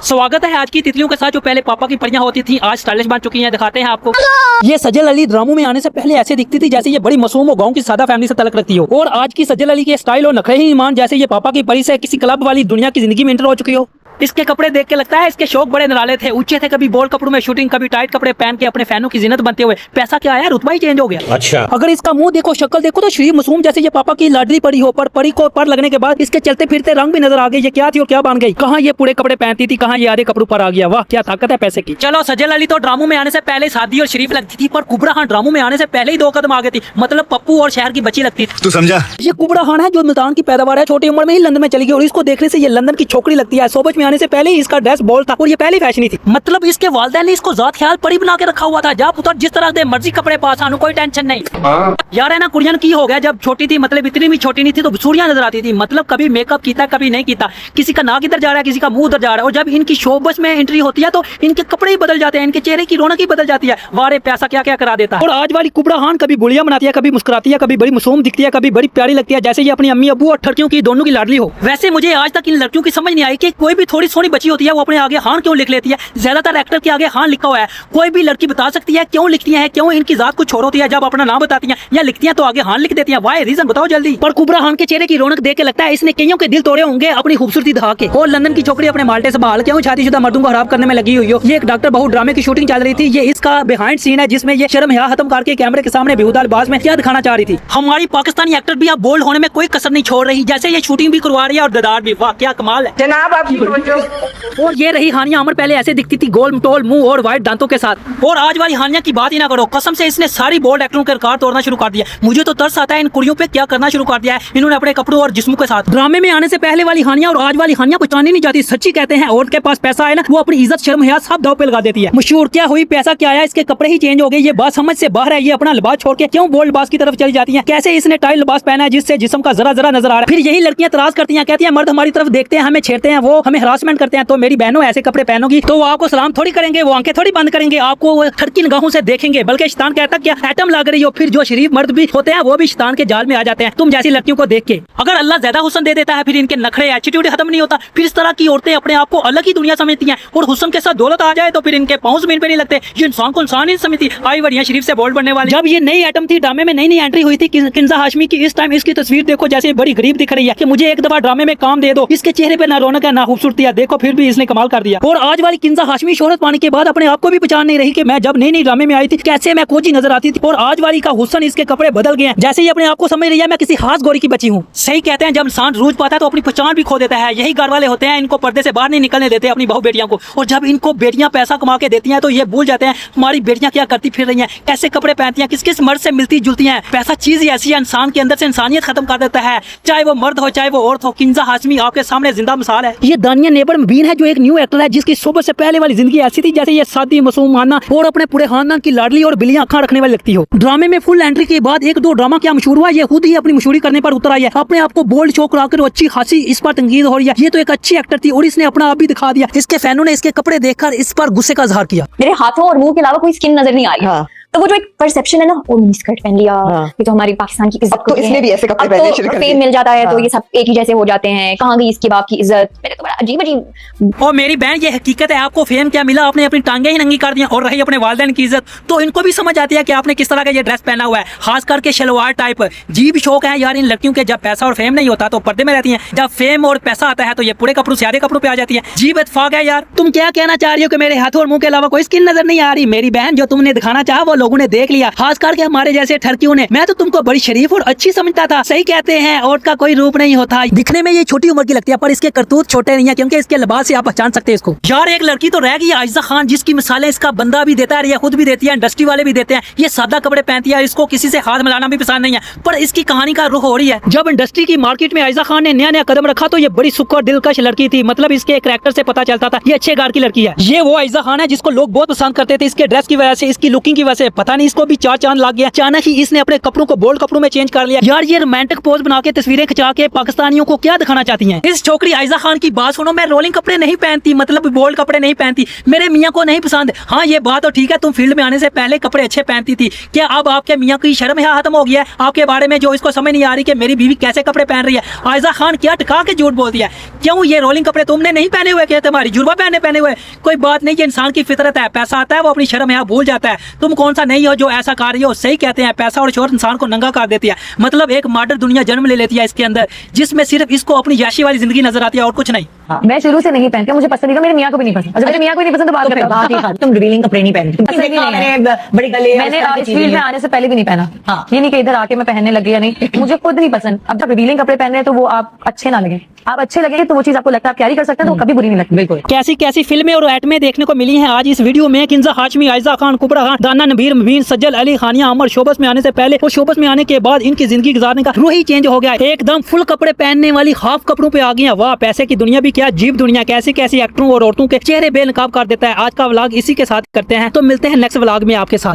स्वागत है आज की तितलियों के साथ। जो पहले पापा की परियां होती थी आज स्टाइलिश बन चुकी हैं। दिखाते हैं आपको। ये सजल अली ड्रामों में आने से पहले ऐसे दिखती थी जैसे ये बड़ी मासूम और गांव की सादा फैमिली से तलक रखती हो, और आज की सजल अली के स्टाइल और नखरे ही ईमान जैसे ये पापा की परी से किसी क्लब वाली दुनिया की जिंदगी में एंटर हो चुकी हो। इसके कपड़े देख के लगता है इसके शौक बड़े निराले थे। ऊंचे थे, कभी बोल्ड कपड़ों में शूटिंग, कभी टाइट कपड़े पहन के अपने फैनों की जिन्नत बनते हुए। पैसा क्या आया, रुतबा ही चेंज हो गया। अच्छा, अगर इसका मुंह देखो, शक्ल देखो तो शरीफ मासूम जैसे ये पापा की लाडली परी हो, पर परी को पर लगने के बाद इसके चलते फिरते रंग भी नजर आ गए। ये क्या थी और क्या बन गई। कहाँ ये पूरे कपड़े पहनती थी, कहाँ ये आधे कपड़ों पर आ गया। वाह क्या ताकत है पैसे की। चलो सजल अली तो ड्रामों में आने से पहले सादी और शरीफ लगती थी, पर कुबरा खान ड्रामों में आने से पहले ही 2 कदम आगे थी। मतलब पप्पू और शहर की बच्ची लगती थी। तू समझा? ये कुबरा खान है जो मुल्तान की पैदावार है, छोटी उम्र में ही लंदन में चली गई और इसको देखने से ये लंदन की छोकरी लगती है। सोबत में आने से पहले ही इसका ड्रेस बोल्ड था और ये पहली फैशनी थी। मतलब इसके वालिदैन ने इसको जात ख्याल परी बना के रखा हुआ था। जा पुत्र जिस तरह दे मर्जी कपड़े पास आनो, कोई टेंशन नहीं। यार है ना, कुड़ियन की हो गया। जब छोटी थी, मतलब इतनी भी छोटी नहीं थी तो सूड़ियां नजर आती थी। मतलब कभी मेकअप कीता कभी नहीं कीता, किसी का नाक इधर जा रहा है किसी का मुंह उधर जा रहा है। और जब इनकी शो बस में एंट्री होती है तो इनके कपड़े ही बदल जाते हैं, इनके चेहरे की रौनक ही बदल जाती है। वारे पैसा क्या क्या करा देता है। और आज वाली कुबरा खान कभी बुलिया बनाती है, कभी मुस्कुराती है, कभी बड़ी मासूम दिखती है, कभी बड़ी प्यारी लगती है जैसे ये अपनी अम्मी अब्बू और ठरकियों की दोनों की लाडली हो। वैसे मुझे आज तक इन लड़कियों की समझ नहीं आई कि कोई भी थोड़ी सोनी बच्ची होती है वो अपने आगे हान क्यों लिख लेती है। ज्यादातर एक्टर के आगे हान लिखा हुआ है। कोई भी लड़की बता सकती है क्यों लिखती है, क्यों इनकी जात कुछ छोड़ होती है। जब अपना नाम बताती है या लिखती है तो आगे हान लिख देती है। वाई रीजन बताओ जल्दी। पर कुबरा खान के चेहरे की रौनक देख के लगता है इसने कईयों के दिल तोड़े होंगे अपनी खूबसूरती दिखा के। और लंदन की छोकरी अपने माल्टे से बहाल क्यों शादीशुदा मर्दों को खराब करने में लगी हुई हो। ये एक डॉक्टर बहू ड्रामे की शूटिंग चल रही थी। ये इसका बिहाइंड सीन है जिसमें ये शर्म हया खत्म करके कैमरे के सामने बेहुदा लिबास में क्या दिखाना चाह रही थी। हमारी पाकिस्तानी एक्टर भी अब बोल्ड होने में कोई कसर नहीं छोड़ रही, जैसे ये शूटिंग भी करवा रही है और ददार भी। वाह क्या कमाल है जनाब आप। और ये रही हानिया अमर, पहले ऐसे दिखती थी गोल मटोल मुंह और वाइट दांतों के साथ। और आज वाली हानिया की बात ही ना करो, कसम से इसने सारी बोल्ड एक्टरों के रिकॉर्ड तोड़ना शुरू कर दिया। मुझे तो तरस आता है इन कुड़ियों पे क्या करना शुरू कर दिया है इन्होंने अपने कपड़ों और जिस्मों के साथ। ड्रामे में आने से पहले वाली हानिया और आज वाली हानिया पहचानी नहीं जाती। सच्ची कहते हैं औरत के पास पैसा है ना, वो अपनी इज्जत शर्म हया सब दांव पे लगा देती है। मशहूर क्या हुई, पैसा क्या आया, इसके कपड़े ही चेंज हो गए। ये बात समझ से बाहर है। ये अपना लिबास छोड़ के क्यों बोल्ड लिबास की तरफ चली जाती है। कैसे इसने टाइट लिबास पहना है जिससे जिस्म का जरा जरा नजर आ रहा है। फिर यही लड़कियां तराज करती हैं, कहती है मर्द हमारी तरफ देखते हैं, हमें छेड़ते हैं, वो हमें हरासमेंट करते हैं। तो मेरी बहनों ऐसे कपड़े पहनोगी तो वो आपको सलाम थोड़ी करेंगे, वो आंखें थोड़ी बंद करेंगे, आपको वो ठरकी निगाहों से देखेंगे। बल्कि शैतान कहता क्या एटम लग रही हो। फिर जो शरीफ मर्द भी होते हैं वो भी शैतान के जाल में आ जाते हैं तुम जैसी लड़कियों को देख के। अगर अल्लाह ज्यादा हुस्न दे देता है फिर इनके नखरे एटीट्यूड खत्म नहीं होता। फिर इस तरह की औरतें अपने आप को अलग ही दुनिया समझती हैं और हुस्न के साथ दौलत आ जाए तो फिर इनके पांव जमीन पे नहीं लगते। ये इंसान को इंसान ही समझती। आई बढ़िया शरीफ से बोल्ड बनने वाली। जब ये नई आइटम थी ड्रामे में, नई नई एंट्री हुई थी किंजा हाशमी की, इस टाइम इसकी तस्वीर देखो जैसे बड़ी गरीब दिख रही है कि मुझे एक दफा ड्रामे में काम दे दो। इसके चेहरे पे ना रौनक है ना खूबसूरती है, देखो फिर भी इसने कमाल कर दिया। और आज वाली किंजा हाशमी शोहरत पाने के बाद अपने आप को भी पहचान नहीं रही कि मैं जब नई नई ड्रामे में आई थी कैसे मैं कोची नजर आती थी। और आज वाली का हुस्न, इसके कपड़े बदल गए हैं जैसे ये अपने आप को समझ रही है मैं किसी खास गोरी की बची हूँ। सही कहते हैं जब इंसान रूज पाता है तो अपनी पहचान भी खो देता है। यही घर वाले होते हैं, इनको पर्दे से बाहर नहीं निकलने देते अपनी बहू बेटियां को। और जब इनको बेटियां पैसा कमा के देती हैं तो ये भूल जाते हैं हमारी बेटियां क्या करती फिर रही हैं, कैसे कपड़े पहनती हैं, किस किस मर्द से मिलती जुलती हैं। पैसा चीज ही ऐसी है, इंसान के अंदर से इंसानियत खत्म कर देता है, चाहे वो मर्द हो चाहे वो औरत हो। किंजा हाशमी आपके सामने जिंदा मिसाल है। ये दानिया नेबर बीन है जो एक न्यू एक्टर है जिसकी सुबह से पहले वाली जिंदगी ऐसी थी जैसे ये सादी मासूम माना और अपने पूरे खानदान की लाडली और बिल्लियां आंखें रखने वाली लगती हो। ड्रामे में फुल एंट्री के बाद 1-2 ड्रामा क्या मशहूर हुआ, ये खुद ही अपनी मशहूरी करने पर उतर आई है। अपने आप को बोल्ड शो कराकर अच्छी खासी इस पर तंकीद हो रही है। ये तो एक अच्छी एक्टर थी और इसने अपना आप भी दिखा दिया। इसके फैनों ने इसके कपड़े देखकर इस पर गुस्से का इजहार किया। मेरे हाथों और मुंह के अलावा कोई स्किन नजर नहीं आ रही। हाँ। तो वो जो एक परसेप्शन है ना, वो मिनी स्कर्ट पहन लिया। हाँ। ये तो हमारी पाकिस्तान की इज्जत, तो इसने भी ऐसे कपड़े पहनने शुरू कर दिए। फेम मिल जाता है। हाँ। तो ये सब एक ही जैसे हो जाते हैं। कहाँ गई इसके बाप की इज्जत। मेरे तो बड़ा अजीब अजीब। और मेरी बहन ये हकीकत है, आपको फेम क्या मिला, आपने अपनी टांगे ही नंगी कर दी और रही अपने वालिदैन की इज्जत। तो इनको भी समझ आती है कि आपने किस तरह का ये ड्रेस पहना हुआ है, खास करके शलवार टाइप। जी भी शौक है यार इन लड़कियों के, जब पैसा और फेम नहीं होता तो पर्दे में रहती हैं, जब फेम और पैसा आता है तो ये पूरे कपड़ों से आधे कपड़ों पे आ जाती है। जी इत्तेफाक है यार। तुम क्या कहना चाह रही हो कि मेरे हाथों और मुंह के अलावा कोई स्किन नजर नहीं आ रही। मेरी बहन जो तुमने दिखाना चाहा वो लोगों ने देख लिया, खास करके हमारे जैसे ठरकियों ने। मैं तो तुमको बड़ी शरीफ और अच्छी समझता था। सही कहते हैं औरत का कोई रूप नहीं होता। दिखने में ये छोटी उम्र की लगती है पर इसके करतूत छोटे नहीं है, क्योंकि इसके लिबास से आप पहचान सकते हैं इसको। यार एक लड़की तो रह गई आयशा खान जिसकी मिसालें इसका बंदा भी देता है, खुद भी देती है, इंडस्ट्री वाले भी देते हैं। ये सादा कपड़े पहनती है, इसको किसी से हाथ मिलाना भी पसंद नहीं है। पर इसकी कहानी का रुख हो रही है। जब इंडस्ट्री की मार्केट में आयशा खान ने नया नया कदम रखा तो ये बड़ी सुख और दिलकश लड़की थी। मतलब इसके करैक्टर से पता चलता था ये अच्छे घर की लड़की है। ये वो आयशा खान है जिसको लोग बहुत पसंद करते थे इसके ड्रेस की वजह से, इसकी लुकिंग की वजह से। से पता नहीं इसको भी 4 चांद लग गया। अचानक ही इसने अपने कपड़ों को बोल्ड कपड़ों में चेंज कर लिया। यार ये रोमांटिक पोज बना के तस्वीरें खिंचा के पाकिस्तानियों को क्या दिखाना चाहती हैं? इस छोकरी आयजा खान की बात सुनो, मैं रोलिंग कपड़े नहीं पहनती, मतलब बोल्ड कपड़े नहीं पहनती, मेरे मियाँ को नहीं पसंद। हाँ ये बात तो ठीक है, तुम फील्ड में आने से पहले कपड़े अच्छे पहनती थी, क्या अब आपके मियाँ की शर्म यहाँ खत्म हो गया है आपके बारे में, जो इसको समझ नहीं आ रही कि मेरी बीवी कैसे कपड़े पहन रही है? आयजा खान क्या टका के झूठ बोलती है? क्यों ये रोलिंग कपड़े तुमने नहीं पहने हुए, क्या तुम्हारी जुर्बा पहने हुए? कोई बात नहीं, ये इंसान की फितरत है, पैसा आता है वो अपनी शर्म यहाँ भूल जाता है। तुम कौन सा नहीं हो जो ऐसा कर रही हो? सही कहते हैं, पैसा और शोहरत इंसान को नंगा कर देती है, मतलब एक मॉडर्न दुनिया जन्म ले लेती है इसके अंदर, जिसमें सिर्फ इसको अपनी याशी वाली जिंदगी नजर आती है और कुछ नहीं। मैं शुरू से नहीं पहनती, मुझे पसंद नहीं, मेरे मियाँ को भी नहीं पसंद। अच्छा मेरे मियाँ को नहीं पसंद तो बात करें, तुम रिवीलिंग कपड़े नहीं पहनती, बड़ी गले, मैंने इस फील्ड में आने से पहले भी नहीं पहना। ये नहीं कि इधर आके मैं पहनने लगी या नहीं, मुझे खुद नहीं पसंद। अब जब रिवीलिंग कपड़े पहन रहे हैं तो वो आप अच्छे ना लगे, आप अच्छे लगेंगे तो वो चीज आपको लगता है आप कैरी कर सकते हैं, तो कभी बुरी नहीं लगती। बिल्कुल कैसी कैसी फिल्में और एटमें देखने को मिली हैं आज इस वीडियो में। किंजा हाशमी, आयजा खान, कुबरा खान, दाना नबीर, मुबीन, सज्जल अली, खानिया अमर शोबस में आने से पहले और शोबस में आने के बाद इनकी जिंदगी गुजारने का रूह ही चेंज हो गया। एकदम फुल कपड़े पहनने वाली हाफ कपड़ों पे आ गई हैं। वाह पैसे की दुनिया भी क्या अजीब दुनिया, कैसी कैसी एक्टरों और औरतों के चेहरे बेनकाब कर देता है। आज का व्लॉग इसी के साथ करते हैं, तो मिलते हैं नेक्स्ट व्लॉग में आपके साथ।